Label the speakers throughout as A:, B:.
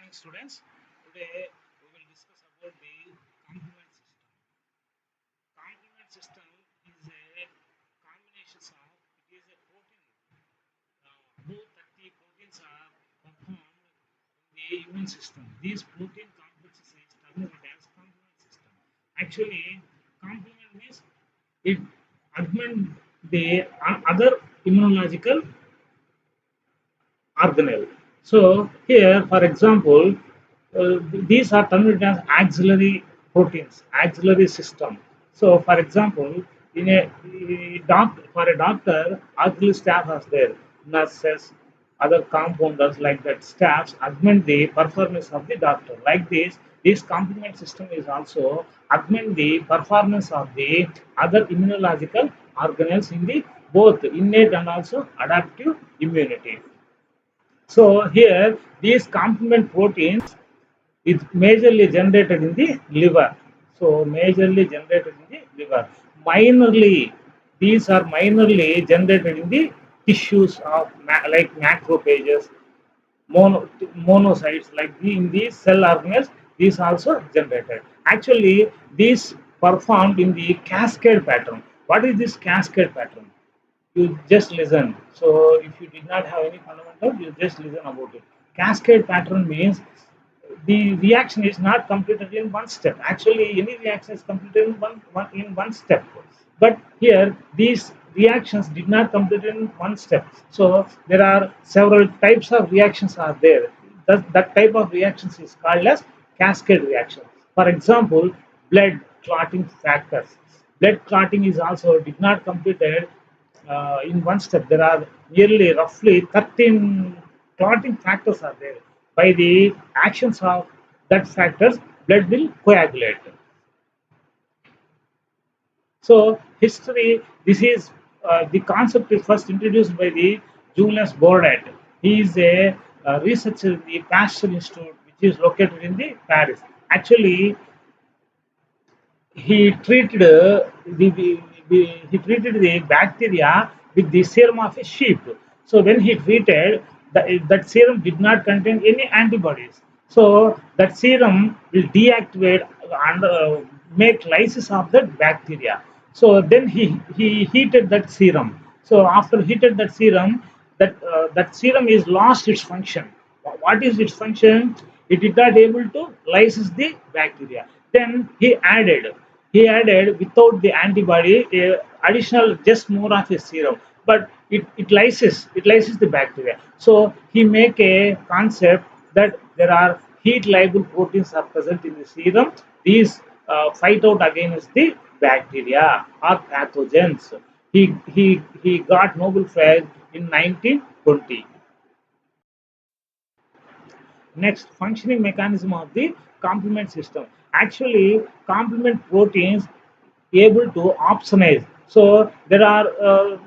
A: morning, students. Today we will discuss about the complement system. Complement system is a combination of it is a protein. About 30 proteins are performed in the immune system. These protein complexes is termed as complement system. Actually, complement means it augment the other immunological organelle. So here, for example, these are termed as auxiliary proteins, auxiliary system. So, for example, in for a doctor, auxiliary staff is there, nurses, other compounders like that. Staffs augment the performance of the doctor. Like this complement system is also augment the performance of the other immunological organelles in the both innate and also adaptive immunity. So here these complement proteins is majorly generated in the liver. So majorly generated in the liver. Minorly, these are minorly generated in the tissues of like macrophages, monocytes like in these cell organelles. These also generated. Actually, these performed in the cascade pattern. What is this cascade pattern? You just listen. So if you did not have any fundamental, you just listen about it. Cascade pattern means the reaction is not completed in one step. Actually, any reaction is completed in one step. But here, these reactions did not complete in one step. So there are several types of reactions are there. That type of reactions is called as cascade reaction. For example, blood clotting factors. Blood clotting is also did not completed in one step. There are nearly roughly 13 clotting factors are there. By the actions of that factors, blood will coagulate. So history, this is the concept is first introduced by the Julius Bordet. He is a researcher in the Pasteur Institute, which is located in the Paris. Actually, he treated he treated the bacteria with the serum of a sheep. So when he treated that serum did not contain any antibodies. So that serum will deactivate and make lysis of that bacteria. So then he heated that serum. So after heated that serum, that serum is lost its function. What is its function? It did not able to lysis the bacteria. Then he added without the antibody additional just more of a serum, but it lyses the bacteria. So he make a concept that there are heat liable proteins are present in the serum. These fight out against the bacteria or pathogens. He got Nobel Prize in 1920. Next, functioning mechanism of the complement system. Actually, complement proteins able to opsonize. So there are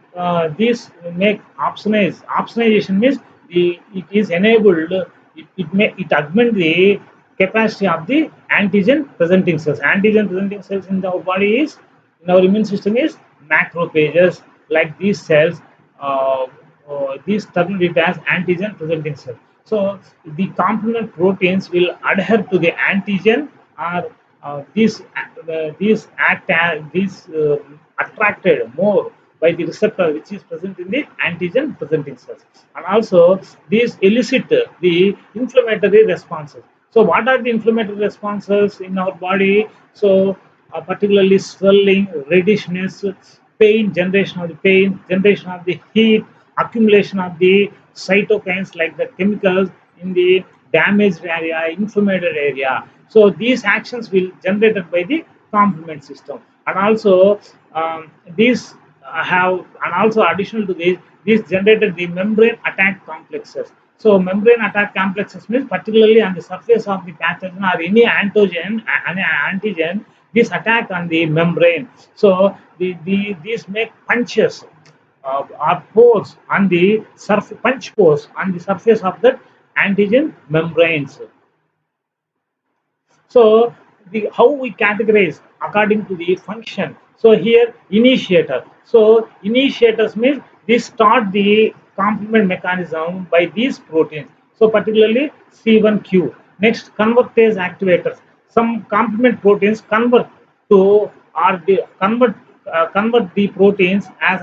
A: these make opsonize. Opsonization means it is enabled. It augment the capacity of the antigen presenting cells. Antigen presenting cells in our body is in our immune system is macrophages. Like these cells, these termed it as antigen presenting cells. So the complement proteins will adhere to the antigen or these attracted more by the receptor which is present in the antigen presenting cells, and also these elicit the inflammatory responses. So what are the inflammatory responses in our body? So particularly swelling, reddishness, generation of the heat, accumulation of the cytokines like the chemicals in the damaged area, inflamed area. So these actions will generated by the complement system, and also these have, and also additional to this, these generated the membrane attack complexes. So membrane attack complexes means particularly on the surface of the pathogen or any antigen, this attack on the membrane. So these make punches or pores on the punch pores on the surface of the antigen membranes. So how we categorize according to the function. So here initiator. So initiators means they start the complement mechanism by these proteins. So particularly C1q. Next, convertase activators. Some complement proteins to convert the proteins as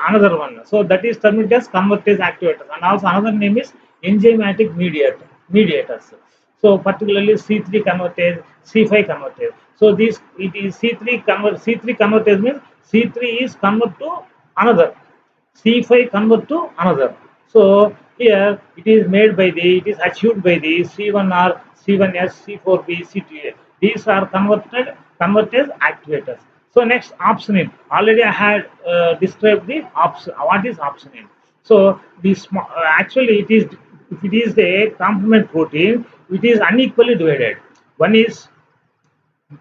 A: another one. So that is termed as convertase activators, and also another name is enzymatic mediators. So particularly C3 convertase, C5 convertase. So this it is C3 convertase means C3 is convert to another. C5 convert to another. So here it is achieved by the C1R, C1S, C4B, C2A. These are converted activators. So next opsonin. Already I had described what is opsonin. So actually it is, if it is a complement protein, it is unequally divided. One is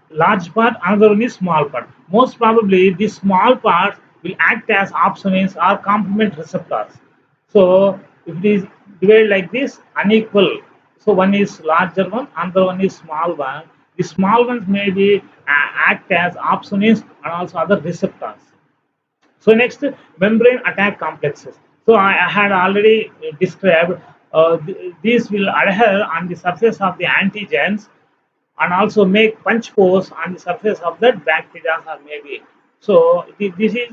A: large part, another one is small part. Most probably, this small part will act as opsonins or complement receptors. So, if it is divided like this, unequal. So, one is larger one, another one is small one. The small ones may be act as opsonins and also other receptors. So next, membrane attack complexes. So I had already described these will adhere on the surface of the antigens and also make punch pores on the surface of that bacteria or maybe. So this is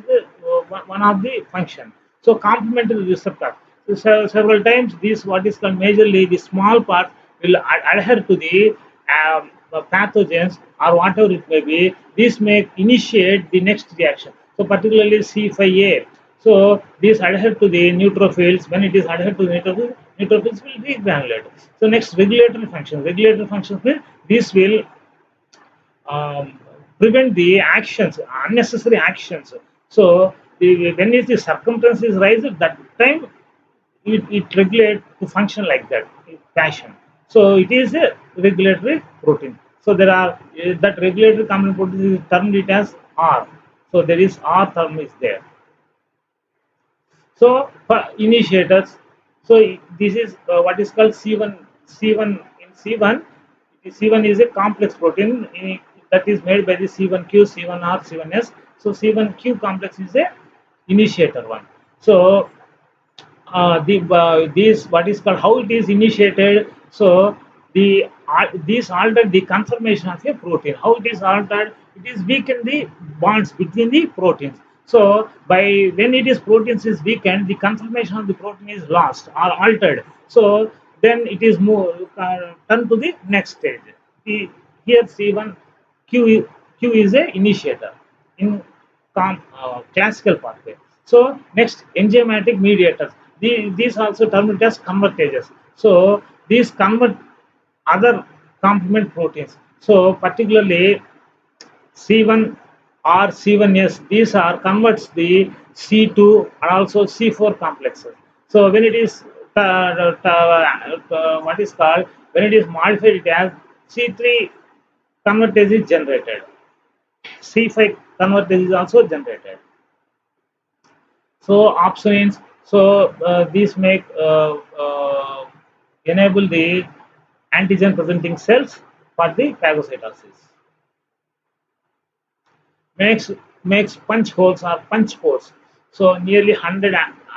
A: one of the function. So complementary receptor. So several times this what is called majorly the small part will adhere to the pathogens or whatever it may be. This may initiate the next reaction. So particularly C5A. So this adhere to the neutrophils. When it is adhered to the neutrophils will degranulate. So next, regulatory function. Regulatory functions will this will prevent the actions, unnecessary actions. So when is the circumstances rise at that time, it regulates to function like that fashion. So it is a regulatory protein. So there are that regulatory component protein is termed it as R. So there is R term is there. So for initiators, so this is what is called C1. C1 in C1, C1 is a complex protein that is made by the C1Q, C1R, C1S. So C1Q complex is a initiator one. So this what is called how it is initiated. So this altered the conformation of a protein. How it is altered? It is weakened the bonds between the proteins. So by when it is proteins is weakened, the conformation of the protein is lost or altered. So then it is more turned to the next stage. Here C1 Q is a initiator in classical pathway. So next, enzymatic mediators. These also termed as convertases. So these convert other complement proteins. So particularly C1 or C1S, these are converts the C2 and also C4 complexes. So when it is what is called, when it is modified, it has C3 convertase is generated. C5 convertase is also generated. So opsonins. So these make enable the antigen presenting cells for the phagocytosis. Makes punch holes or punch pores. So nearly 100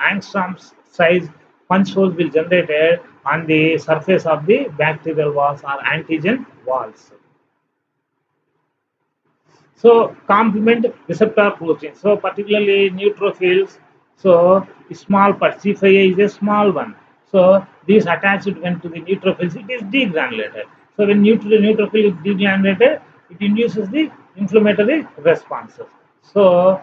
A: angstroms size punch holes will generated on the surface of the bacterial walls or antigen walls. So complement receptor proteins. So particularly neutrophils. So small part C5A is a small one. So these attached when to the neutrophils, it is degranulated. So when neutrophil is degranulated, it induces the inflammatory responses. So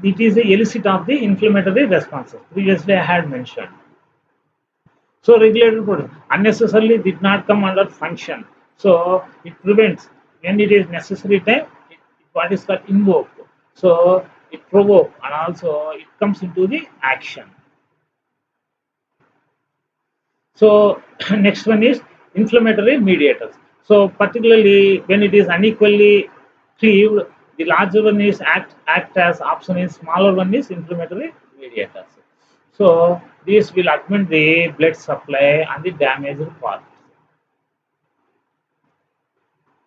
A: it is the elicit of the inflammatory responses. Previously I had mentioned. So regulator protein unnecessarily did not come under function. So it prevents when it is necessary time, what is called invoke. So it provoke and also it comes into the action. So next one is inflammatory mediators. So particularly when it is unequally cleaved, the larger one is act as opsonins, smaller one is inflammatory mediators. So this will augment the blood supply and the damaged part.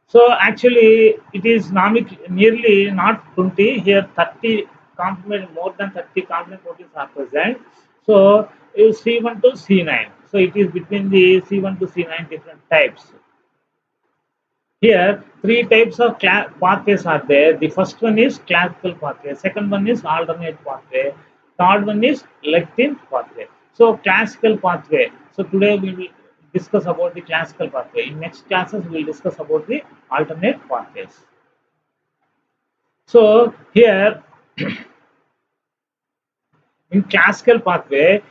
A: So actually, it is nearly not 20 here. 30 complement more than 30 complement proteins are present. So is C1 to C9. So So it is between the C1 to C9 different types. Here, three types of pathways are there. The first one is classical pathway, second one is alternate pathway, third one is lectin pathway. So, classical pathway. So, today we will discuss about the classical pathway. In next classes, we will discuss about the alternate pathways. So, here in classical pathway,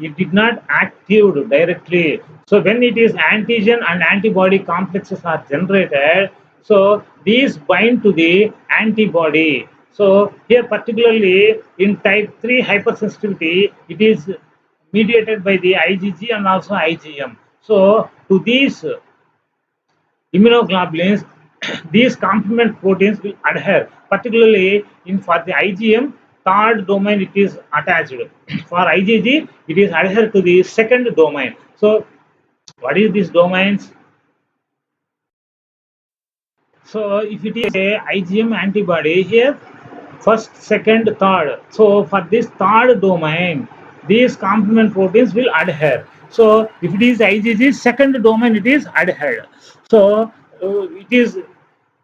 A: it did not active directly. So when it is antigen and antibody complexes are generated, so these bind to the antibody. So here particularly in type 3 hypersensitivity, it is mediated by the IgG and also IgM. So to these immunoglobulins, these complement proteins will adhere, particularly in for the IgM, third domain it is attached. For IgG, it is adhered to the second domain. So, what is these domains? So, if it is a IgM antibody here, first, second, third. So, for this third domain, these complement proteins will adhere. So, if it is IgG, second domain, it is adhered. So, it is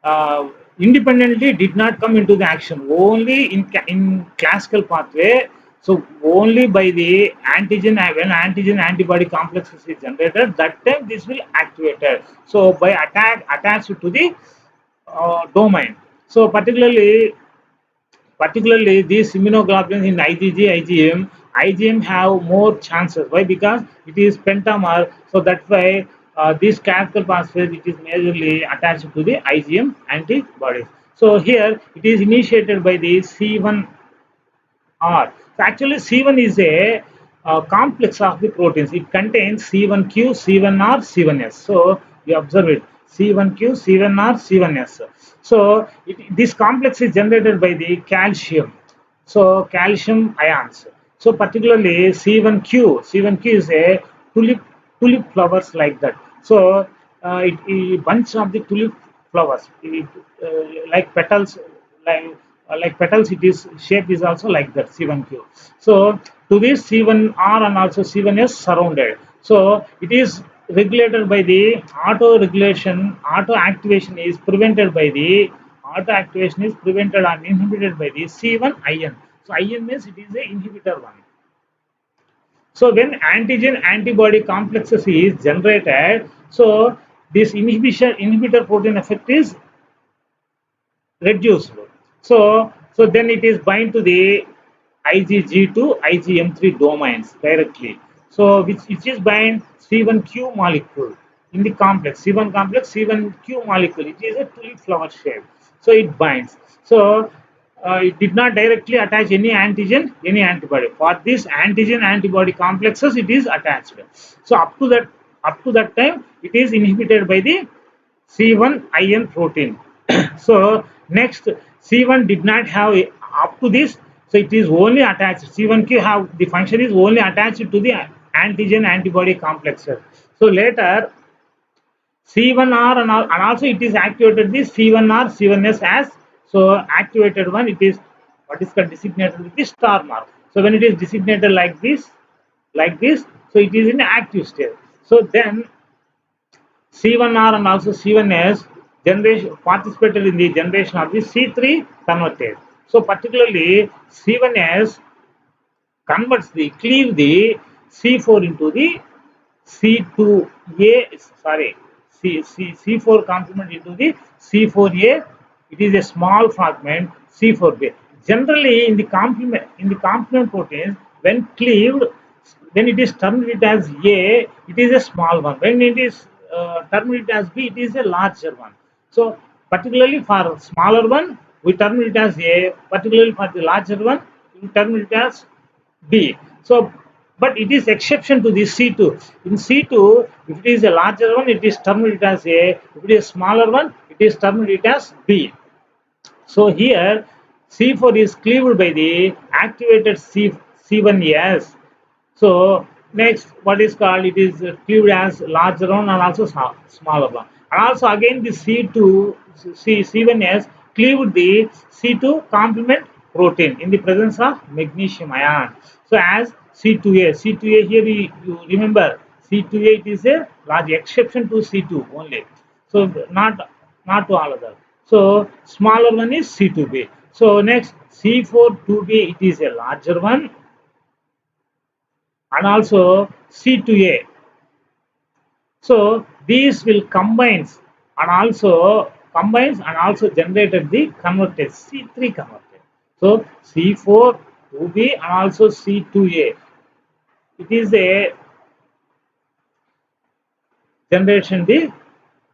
A: uh, independently did not come into the action. Only in classical pathway. So, only by the antigen, when antigen antibody complexes is generated, that time this will activated. So, by attached to the domain. So particularly these immunoglobulins in IgG, IgM have more chances. Why? Because it is pentamer. So that's why this classical pathway it is majorly attached to the IgM antibodies. So here it is initiated by the C1 R. So actually, C1 is a complex of the proteins. It contains C1q, C1r, C1s. So you observe it: C1q, C1r, C1s. So this complex is generated by the calcium. So calcium ions. So particularly C1q is a tulip tulip flowers like that. So it bunch of the tulip flowers, like petals, like like petals. It is shape is also like that C1q. So to this C1r and also C1s surrounded. So it is regulated by the auto regulation. Auto activation is prevented by the auto activation is prevented and inhibited by the C1 ion. So ion means it is a inhibitor one. So when antigen antibody complexes is generated, so this inhibition inhibitor protein effect is reduced. So then it is bind to the IgG to IgM3 domains directly. So which is bind C1q molecule in the complex C1 complex C1q molecule. It is a tulip flower shape. So it binds. So it did not directly attach any antigen, any antibody. For this antigen antibody complexes, it is attached. So up to that time, it is inhibited by the C1 ion protein. So next, C1 did not have up to this, so it is only attached. C1q have the function is only attached to the antigen antibody complexes. So later C1R and also it is activated this C1R C1s as, so activated one, it is what is called designated with the star mark. So when it is designated like this, so it is in active state. So then C1R and also C1s generation participated in the generation of the C3 convertase. So particularly C1s converts the cleave the C4 into the C2A, sorry, C4 complement into the C4A. It is a small fragment C4B. Generally, in the complement proteins, when cleaved, when it is terminated as A, it is a small one. When it is terminated as B, it is a larger one. So, particularly for smaller one, we terminate it as A. Particularly for the larger one, we terminate it as B. So, but it is exception to the C2. In C2, if it is a larger one, it is terminated as A. If it is a smaller one, it is terminated as B. So here C4 is cleaved by the activated C1s. So next, what is called, it is cleaved as larger one and also smaller one. And also again the C1s cleaved the C2 complement protein in the presence of magnesium ion. So as C2A here you remember C2A it is a large exception to C2 only. So not to all other. So smaller one is C2B. So next C4 2B it is a larger one, and also C2A. So these will combines and also generated the converted C3 converted. So C4 2B and also C2A. It is a generation the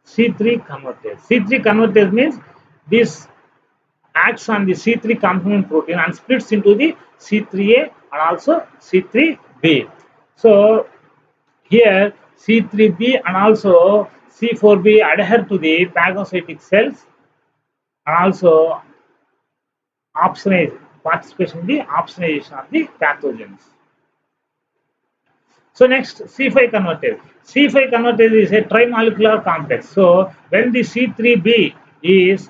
A: C3 converted. C3 converted means this acts on the C3 complement protein and splits into the C3A and also C3B. So here C3B and also C4B adhere to the phagocytic cells and also opsonage participation in the opsonization of the pathogens. So next C5 convertase. C5 convertase is a trimolecular complex. So when the C3B is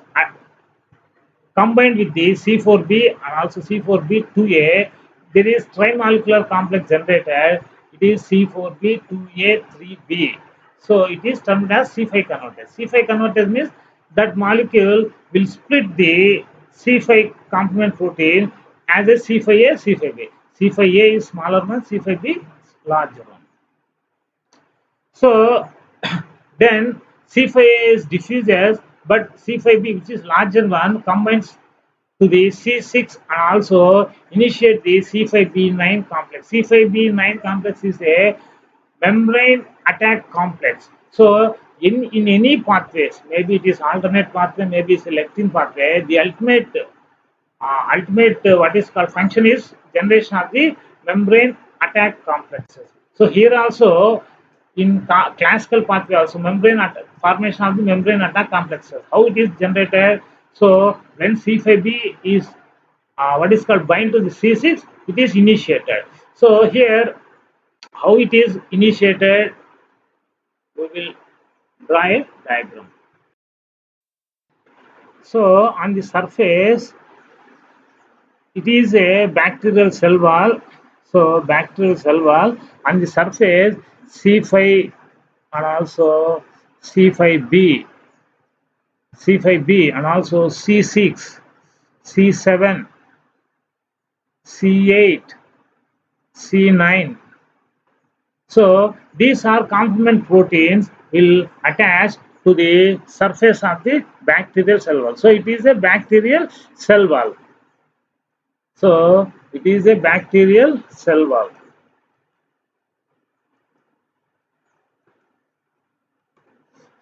A: combined with the C4B and also C4B2A, there is trimolecular complex generated. It is C4B2A3B. So it is termed as C5 convertase. C5 convertase means that molecule will split the C5 complement protein as a C5A, C5B. C5A is smaller one, C5B is larger one. So then C5A is diffuses, but C5B, which is larger one, combines to the C6 and also initiate the C5B9 complex. C5B9 complex is a membrane attack complex. So in any pathways, maybe it is alternate pathway, maybe it's a lectin pathway, the ultimate what is called function is generation of the membrane attack complexes. So here also in classical pathway also formation of the membrane attack complexes. How it is generated? So when C5B is what is called bind to the C6, it is initiated. So here how it is initiated, we will draw a diagram. So on the surface it is a bacterial cell wall. So bacterial cell wall on the surface C5 and also C5B, C5B and also C6, C7, C8, C9. So these are complement proteins will attach to the surface of the bacterial cell wall. So it is a bacterial cell wall. So it is a bacterial cell wall.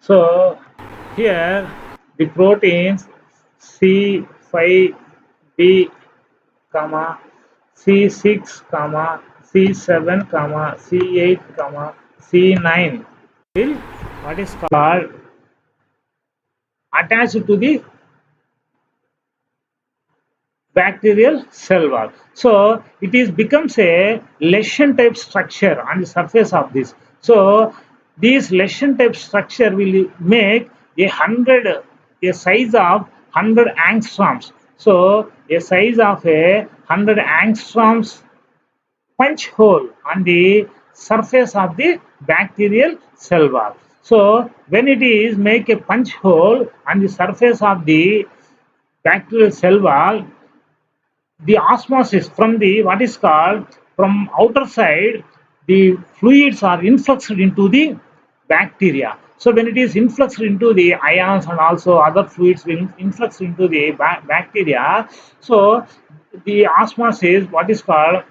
A: So here the proteins C5B, comma C6, comma C7, comma C8, comma C9 will what is called attached to the bacterial cell wall. So it is becomes a lesion type structure on the surface of this. So this lesion type structure will make a size of 100 angstroms. So a size of a 100 angstroms punch hole on the surface of the bacterial cell wall. So when it is make a punch hole on the surface of the bacterial cell wall, the osmosis from the what is called from outer side, the fluids are influxed into the bacteria. So when it is influxed into the ions and also other fluids will influx into the bacteria, so the osmosis what is called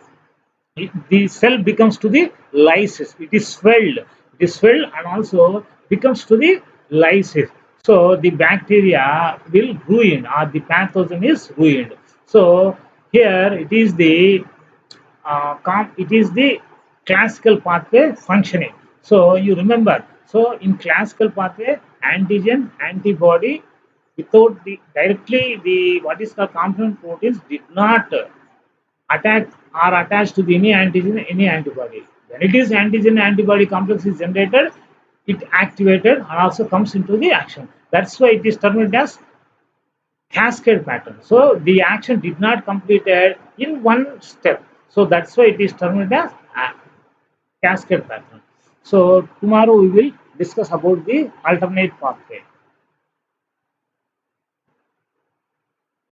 A: the cell becomes to the lysis. It is swelled and also becomes to the lysis. So the bacteria will ruin or the pathogen is ruined. So here it is the classical pathway functioning. So you remember, so in classical pathway antigen antibody without the directly the what is called complement proteins did not attack are attached to the any antigen, any antibody. When it is antigen antibody complex is generated, it activated and also comes into the action. That's why it is termed as cascade pattern. So the action did not completed in one step. So that's why it is termed as cascade pattern. So tomorrow we will discuss about the alternate pathway.